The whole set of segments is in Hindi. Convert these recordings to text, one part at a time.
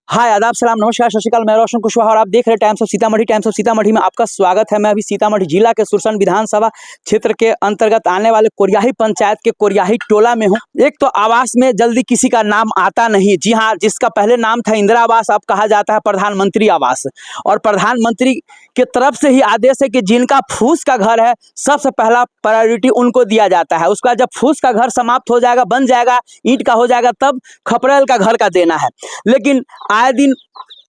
हाय आदाब सलाम नमस्कार सत श्री अकाल। मैं रोशन कुशवाहा और आप देख रहे हैं times of Sitamarhi. Times of Sitamarhi में आपका स्वागत है। मैं अभी सीतामढ़ी जिला के सुरसंड विधानसभा क्षेत्र के अंतर्गत आने वाले कोरियाही पंचायत के कोरियाही टोला में हूं। एक तो आवास में जल्दी किसी का नाम आता नहीं। जी हां, जिसका पहले नाम था इंदिरा आवास अब कहा जाता है प्रधानमंत्री आवास। और प्रधानमंत्री के तरफ से ही आदेश है कि जिनका फूस का घर है सबसे पहला प्रायोरिटी उनको दिया जाता है। उसका जब फूस का घर समाप्त हो जाएगा, बन जाएगा, ईंट का हो जाएगा, तब खपरेल का घर का देना है। लेकिन आए दिन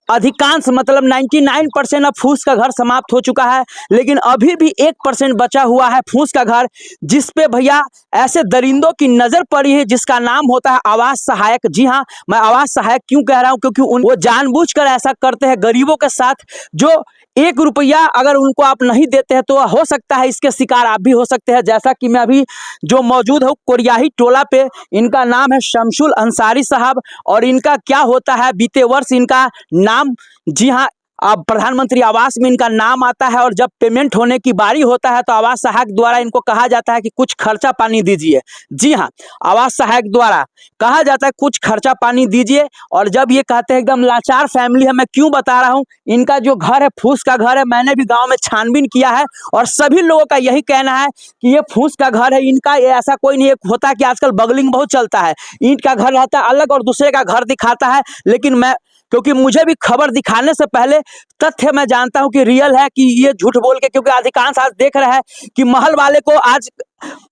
अधिकांश मतलब 99% अब फूस का घर समाप्त हो चुका है, लेकिन अभी भी 1% बचा हुआ है फूस का घर, जिस पे भैया ऐसे दरिंदों की नजर पड़ी है जिसका नाम होता है आवास सहायक। जी हाँ, मैं आवास सहायक क्यों कह रहा हूँ, क्योंकि वो जानबूझकर ऐसा करते हैं गरीबों के साथ। जो 1 रुपया अगर उनको आप नहीं देते हैं तो हो सकता है इसके शिकार आप भी हो सकते हैं। जैसा कि मैं अभी जो मौजूद हूँ कोरियाही टोला पे, इनका नाम है शमशुल अंसारी साहब। और इनका क्या होता है, बीते वर्ष इनका नाम, जी हाँ, अब प्रधानमंत्री आवास में इनका नाम आता है और जब पेमेंट होने की बारी होता है तो आवास सहायक द्वारा इनको कहा जाता है कि कुछ खर्चा पानी दीजिए। जी हाँ, आवास सहायक द्वारा कहा जाता है कुछ खर्चा पानी दीजिए। और जब ये कहते हैं, एकदम लाचार फैमिली है, मैं क्यों बता रहा हूँ, इनका जो घर है फूस का घर है। मैंने भी गाँव में छानबीन किया है और सभी लोगों का यही कहना है कि ये फूस का घर है इनका। ये ऐसा कोई नहीं होता कि आजकल बगलिंग बहुत चलता है, ईंट का घर रहता है अलग और दूसरे का घर दिखाता है। लेकिन मैं, क्योंकि मुझे भी खबर दिखाने से पहले तथ्य मैं जानता हूं कि रियल है कि ये झूठ बोल के, क्योंकि अधिकांश आज देख रहे हैं कि महल वाले को आज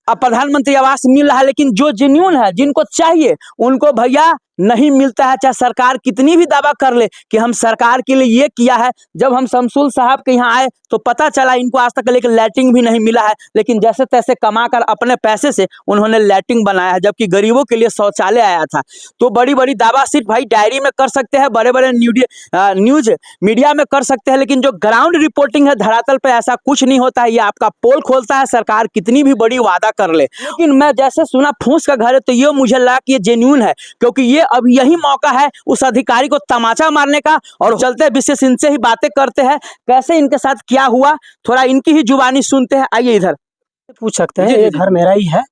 प्रधानमंत्री आवास मिल रहा है, लेकिन जो जेन्युइन है, जिनको चाहिए, उनको भैया नहीं मिलता है। चाहे सरकार कितनी भी दावा कर ले कि हम सरकार के लिए ये किया है। जब हम शमशुल साहब के यहाँ आए तो पता चला इनको आज तक लेकिन लैट्रिन भी नहीं मिला है, लेकिन जैसे तैसे कमाकर अपने पैसे से उन्होंने लैट्रिन बनाया है, जबकि गरीबों के लिए शौचालय आया था। तो बड़ी बड़ी दावा सिर्फ भाई डायरी में कर सकते हैं, बड़े बड़े न्यूज मीडिया में कर सकते हैं, लेकिन जो ग्राउंड रिपोर्टिंग है धरातल पे ऐसा कुछ नहीं होता है। ये आपका पोल खोलता है सरकार कितनी भी बड़ी वादा कर ले। लेकिन मैं जैसे सुना फूस का घर है तो ये मुझे लगा कि ये जेन्युइन है, क्योंकि ये अब यही मौका है उस अधिकारी को तमाचा मारने का। और चलते विशेष इनसे ही बातें करते हैं, कैसे इनके साथ क्या हुआ, थोड़ा इनकी ही जुबानी सुनते हैं। आइए इधर पूछ सकते हैं। ये घर मेरा ही है,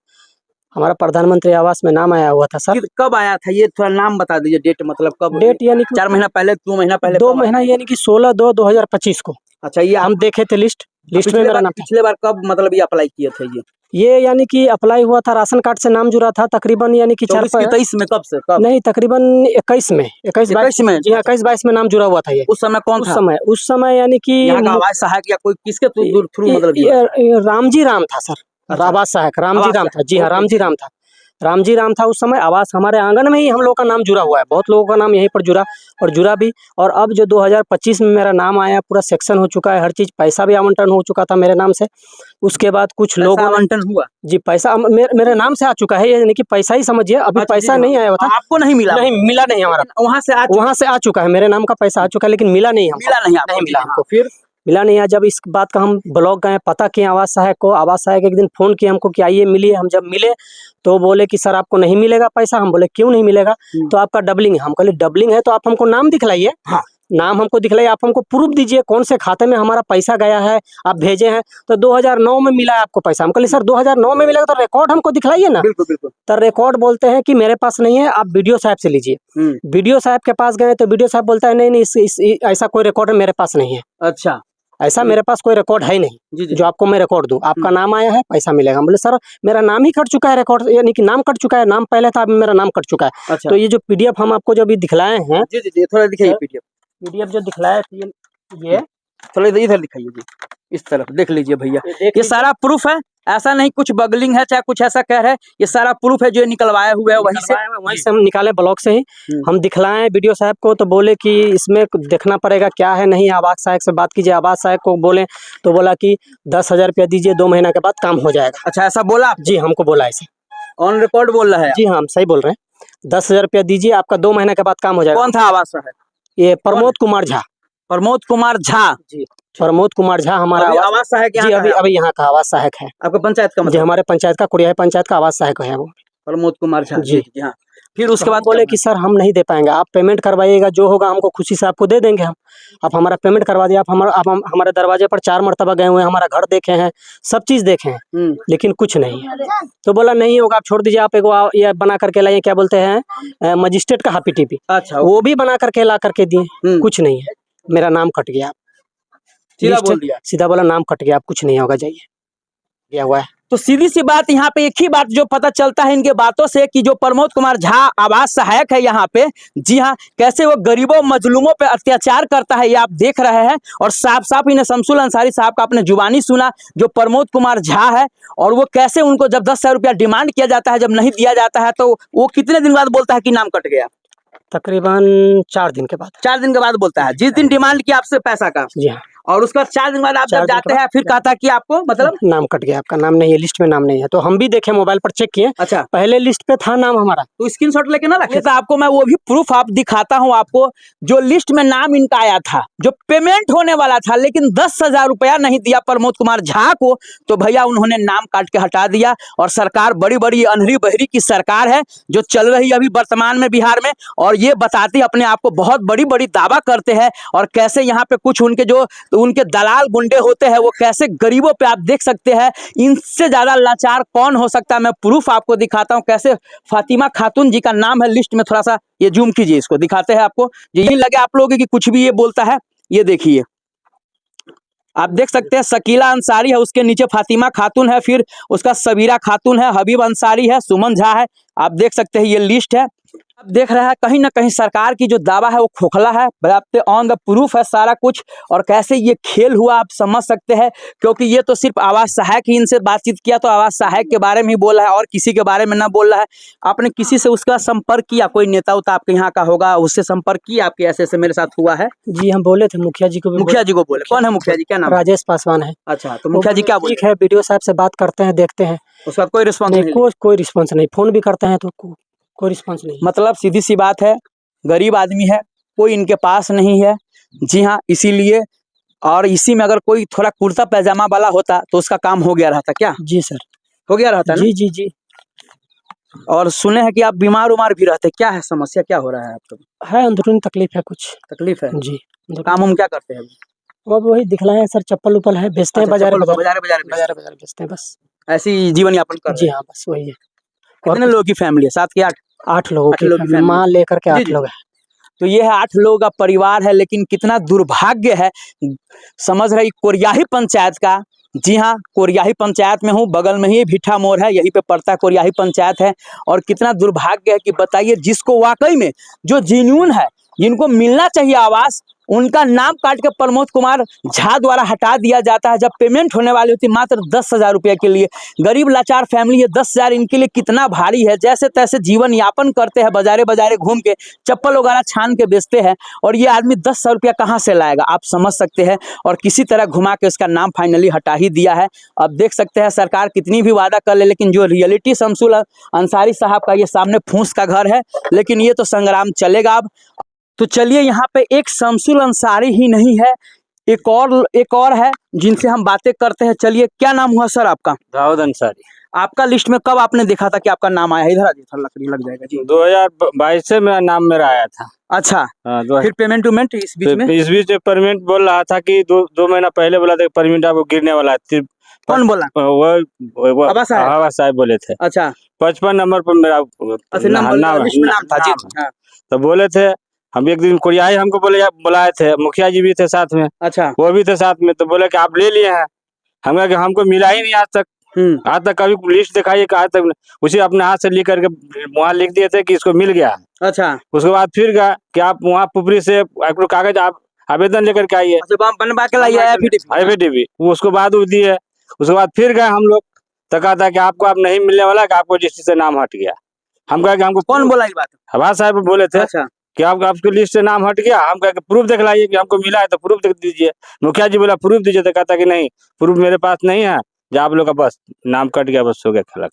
हमारा प्रधानमंत्री आवास में नाम आया हुआ था सर। कब आया था ये, थोड़ा नाम बता दीजिए, डेट मतलब कब? डेट यानी 4 महीना पहले, 2 महीना पहले? 2 महीना यानी कि 16/2/2025 को। अच्छा, ये हम देखे थे लिस्ट में मेरा नाम। पिछले बार कब मतलब ये अप्लाई किए थे? ये यानी कि अप्लाई हुआ था, राशन कार्ड से नाम जुड़ा था तकरीबन, यानी कि 23 में। कब से कब? नहीं, तकरीबन 21 में, 21-22 में। जी हाँ, 21-22 में नाम जुड़ा हुआ था ये। उस समय कौन था? उस समय यानी कि आवास सहायक या कोई किसके थ्रू मतलब? रामजी राम था सर। आवास सहायक रामजी राम था। जी हाँ, रामजी राम था उस समय। आवास हमारे आंगन में ही हम लोग का नाम जुड़ा हुआ है, बहुत लोगों का नाम यहीं पर जुड़ा भी। और अब जो 2025 में मेरा नाम आया, पूरा सेक्शन हो चुका है, हर चीज, पैसा भी आवंटन हो चुका था मेरे नाम से। उसके बाद कुछ लोग आवंटन हुआ जी, पैसा मेरे नाम से आ चुका है, यानी कि पैसा ही समझिए। अभी पैसा नहीं आया था। आपको नहीं मिला? नहीं मिला, नहीं हमारा वहाँ से आ चुका है, मेरे नाम का पैसा आ चुका है, लेकिन मिला नहीं हमको। फिर मिला नहीं है। जब इस बात का हम ब्लॉक गए, पता किए आवास सहायक को। आवास सहायक एक दिन फोन किया हमको कि आइए मिलिए। हम जब मिले तो बोले कि सर आपको नहीं मिलेगा पैसा। हम बोले क्यों नहीं मिलेगा? तो आपका डबलिंग है। हम कहले डबलिंग है तो आप हमको नाम दिखलाइए। हाँ, नाम हमको दिखलाइए, आप हमको प्रूफ दीजिए कौन से खाते में हमारा पैसा गया है, आप भेजे हैं। तो 2009 में मिला है आपको पैसा। हम कहले सर 2009 में मिलेगा तो रिकॉर्ड हमको दिखलाइए ना। बिल्कुल। तो रिकॉर्ड बोलते हैं कि मेरे पास नहीं है, आप बीडीओ साहब से लीजिए। बीडीओ साहब के पास गए तो बीडीओ साहब बोलता है नहीं, ऐसा कोई रिकॉर्ड मेरे पास नहीं है। अच्छा, ऐसा मेरे पास कोई रिकॉर्ड है नहीं जो आपको मैं रिकॉर्ड दूं। आपका नाम आया है, पैसा मिलेगा। बोले सर मेरा नाम ही कट चुका है, रिकॉर्ड यानी कि नाम कट चुका है, नाम पहले था, अब मेरा नाम कट चुका है। अच्छा। तो ये जो पीडीएफ हम आपको जो अभी दिखलाए हैं, थोड़ा दिखाइए पीडीएफ जो दिखलाया ये थोड़ा इधर दिखाइए जी, इस तरफ देख लीजिए भैया। ये सारा प्रूफ है, ऐसा नहीं कुछ बगलिंग है चाहे कुछ ऐसा कह रहे हैं। ये सारा प्रूफ है जो निकलवाए हुए है, वहीं से हम निकाले ब्लॉक से ही। हम दिखलाए वीडियो साहब को तो बोले कि इसमें देखना पड़ेगा क्या है नहीं। आवास सहायक से बात कीजिए। आवास सहायक को बोले तो बोला कि 10,000 रुपया दीजिए, 2 महीना के बाद काम हो जाएगा। अच्छा, ऐसा बोला? जी, हमको बोला ऐसे, ऑन रिकॉर्ड बोल रहा है। जी हाँ, हम सही बोल रहे हैं। 10,000 रुपया दीजिए, आपका 2 महीने के बाद काम हो जाएगा। कौन था आवास सहायक? ये प्रमोद कुमार झा। प्रमोद कुमार झा जी, प्रमोद कुमार झा हमारा आवास सहायक जी, अभी यहाँ का आवास सहायक है। आपका पंचायत का? जी, हमारे पंचायत का, कोरियाही पंचायत का आवास सहायक है वो, प्रमोद कुमार झा जी। हाँ, फिर उसके बाद बोले कि सर हम नहीं दे पाएंगे, आप पेमेंट करवाइएगा, जो होगा हमको खुशी से आपको दे देंगे हम। आप हमारा पेमेंट करवा दिए, आप हमारे दरवाजे पर 4 मरतबा गए हुए हैं, हमारा घर देखे हैं, सब चीज देखे हैं, लेकिन कुछ नहीं है। तो बोला नहीं होगा, आप छोड़ दीजिए, आप ये बना करके लाइए, क्या बोलते हैं मजिस्ट्रेट का हापी टीपी, अच्छा वो भी बना करके ला करके दिए, कुछ नहीं है। मेरा नाम कट गया, सीधा बोल दिया, सीधा बोला नाम कट गया, आप कुछ नहीं होगा, जाइए, क्या हुआ है। तो सीधी सी बात यहाँ पे एक ही बात जो पता चलता है इनके बातों से कि जो प्रमोद कुमार झा आवास सहायक है यहाँ पे, जी हाँ, कैसे वो गरीबों मजलूमों पे अत्याचार करता है ये आप देख रहे हैं। और साफ साफ इन्हें शमसुल अंसारी साहब का आपने जुबानी सुना, जो प्रमोद कुमार झा है, और वो कैसे उनको जब 10,000 रुपया डिमांड किया जाता है, जब नहीं दिया जाता है तो वो कितने दिन बाद बोलता है कि नाम कट गया? तकरीबन 4 दिन के बाद। 4 दिन के बाद बोलता है, जिस दिन डिमांड किया आपसे पैसा का। जी हाँ। और उसका 4 दिन बाद आप जब जाते हैं फिर कहता कि आपको मतलब नाम कट गया, आपका नाम नहीं है, लिस्ट में नाम नहीं है। तो हम भी देखे, मोबाइल पर चेक किए, अच्छा, पहले लिस्ट पे था नाम हमारा, तो स्क्रीनशॉट लेके ना रखे। तो आपको मैं वो भी प्रूफ आप दिखाता हूँ आपको, जो लिस्ट में नाम इनका आया था, जो पेमेंट होने वाला था, लेकिन 10,000 रुपया नहीं दिया प्रमोद कुमार झा को, तो भैया उन्होंने नाम काट के हटा दिया। और सरकार बड़ी बड़ी अनहरी बहरी की सरकार है जो चल रही है अभी वर्तमान में बिहार में, और ये बताते अपने आप को बहुत बड़ी बड़ी दावा करते हैं। और कैसे यहाँ पे कुछ उनके जो उनके दलाल गुंडे होते हैं वो कैसे गरीबों पे आप देख सकते हैं, इनसे ज्यादा लाचार कौन हो सकता है। मैं प्रूफ आपको दिखाता हूँ, कैसे फातिमा खातून जी का नाम है लिस्ट में, थोड़ा सा ये जूम कीजिए, इसको दिखाते हैं आपको, यही लगे आप लोगों की कुछ भी ये बोलता है। ये देखिए, आप देख सकते हैं शकीला अंसारी है, उसके नीचे फातिमा खातून है, फिर उसका सबीरा खातून है, हबीब अंसारी है, सुमन झा है। आप देख सकते हैं ये लिस्ट है। आप देख रहे हैं कहीं ना कहीं सरकार की जो दावा है वो खोखला है, बराबर ऑन द प्रूफ है सारा कुछ। और कैसे ये खेल हुआ आप समझ सकते हैं, क्योंकि ये तो सिर्फ आवास सहायक ही इनसे बातचीत किया तो आवास सहायक के बारे में ही बोल रहा है और किसी के बारे में ना बोल रहा है। आपने किसी से उसका संपर्क किया, कोई नेता उता आपके यहाँ का होगा, उससे संपर्क किया आपके ऐसे ऐसे मेरे साथ हुआ है? जी हम बोले थे मुखिया जी को भी, मुखिया जी को बोले? कौन है मुखिया जी, क्या नाम? राजेश पासवान है। अच्छा, तो मुखिया जी क्या बोले? ठीक है, वीडियो साहब से बात करते हैं, देखते हैं। उसका कोई रिस्पॉन्स नहीं? कोई रिस्पॉन्स नहीं, फोन भी करते हैं तो कोई रिस्पॉन्स नहीं। मतलब सीधी सी बात है, गरीब आदमी है, कोई इनके पास नहीं है। जी हाँ, इसीलिए, और इसी में अगर कोई थोड़ा कुर्ता पैजामा वाला होता तो उसका काम हो गया रहता क्या? जी सर, हो गया रहता ना? जी जी जी। और सुने हैं कि आप बीमार उमार भी रहते, क्या है समस्या, क्या हो रहा है आपको? है अंदरूनी तकलीफ है, कुछ तकलीफ है जी। काम हम क्या करते हैं? अब वही दिखलाए हैं सर, चप्पल उप्पल है, बेचते हैं, बाजार बेचते हैं, बस ऐसी जीवन यापन कर? जी हाँ, बस वही है। कितने लोगों की फैमिली है? 7 की 8? 8 लोगों की माँ लेकर के 8 लोग हैं। तो ये है 8 लोगों का परिवार है, लेकिन कितना दुर्भाग्य है, समझ रही कोरियाही पंचायत का। जी हाँ, कोरियाही पंचायत में हूँ, बगल में ही भिट्ठा मोड़ है, यहीं पे पड़ता कोरियाही पंचायत है। और कितना दुर्भाग्य है कि बताइए, जिसको वाकई में जो जेन्युइन है, जिनको मिलना चाहिए आवास, उनका नाम काट के प्रमोद कुमार झा द्वारा हटा दिया जाता है, जब पेमेंट होने वाली होती मात्र 10,000 रुपये के लिए। गरीब लाचार फैमिली है, 10,000 इनके लिए कितना भारी है। जैसे तैसे जीवन यापन करते हैं, बाजारे बाजारे घूम के चप्पल वगैरह छान के बेचते हैं, और ये आदमी 10,000 रुपया कहाँ से लाएगा, आप समझ सकते हैं। और किसी तरह घुमा के उसका नाम फाइनली हटा ही दिया है। अब देख सकते हैं सरकार कितनी भी वादा कर ले, लेकिन जो रियलिटी शमसुल अंसारी साहब का ये सामने फूस का घर है, लेकिन ये तो संग्राम चलेगा अब। तो चलिए, यहाँ पे एक शमसुल अंसारी ही नहीं है, एक और है जिनसे हम बातें करते हैं। चलिए, क्या नाम हुआ सर आपका? दाऊद अंसारी। आपका लिस्ट में कब आपने देखा था कि आपका नाम आया? इधर आ जाइए, लकड़ी लग जाएगा जी। 2022 से मेरा नाम मेरा आया था। अच्छा, हाँ, फिर पेमेंट उमेंट इस बीच में? इस बीच में पेमेंट बोल रहा था कि दो महीना पहले बोला था पेमेंट आपको गिरने वाला है। कौन बोला? वो आवास साहब बोले थे। अच्छा, 55 नंबर पर मेरा नाम था जी। तो बोले थे, हम एक दिन कोरियाई हमको बुलाए थे, मुखिया जी भी थे साथ में। अच्छा, वो भी थे साथ में, तो बोले कि आप ले लिए हैं। हम कहा कि हमको मिला ही नहीं आज तक। आज तक कभी लिस्ट दिखाइए, आज तक उसे अपने हाथ से लिख करके वहाँ लिख दिए थे कि इसको मिल गया। अच्छा, उसके बाद फिर गया कि आप वहाँ पुपरी से कागज आप आवेदन लेकर के आइए, बनवा के लाइए एफिडेविट। उसको बाद वो दिए। उसके बाद फिर गए हम लोग, तो कहा था कि आपको आप नहीं मिलने वाला, कि आपको जिस से नाम हट गया। हम कहा कि हमको कौन बोला ये बात? आवास साहब बोले थे। अच्छा, कि आपके लिस्ट से नाम हट गया। हम कहा कि प्रूफ दिखलाइए कि हमको मिला है, तो प्रूफ देख दीजिए। मुखिया जी बोला प्रूफ दीजिए, तो कहता कि नहीं, प्रूफ मेरे पास नहीं है, जब आप लोग का बस नाम कट गया, बस हो गया खेला।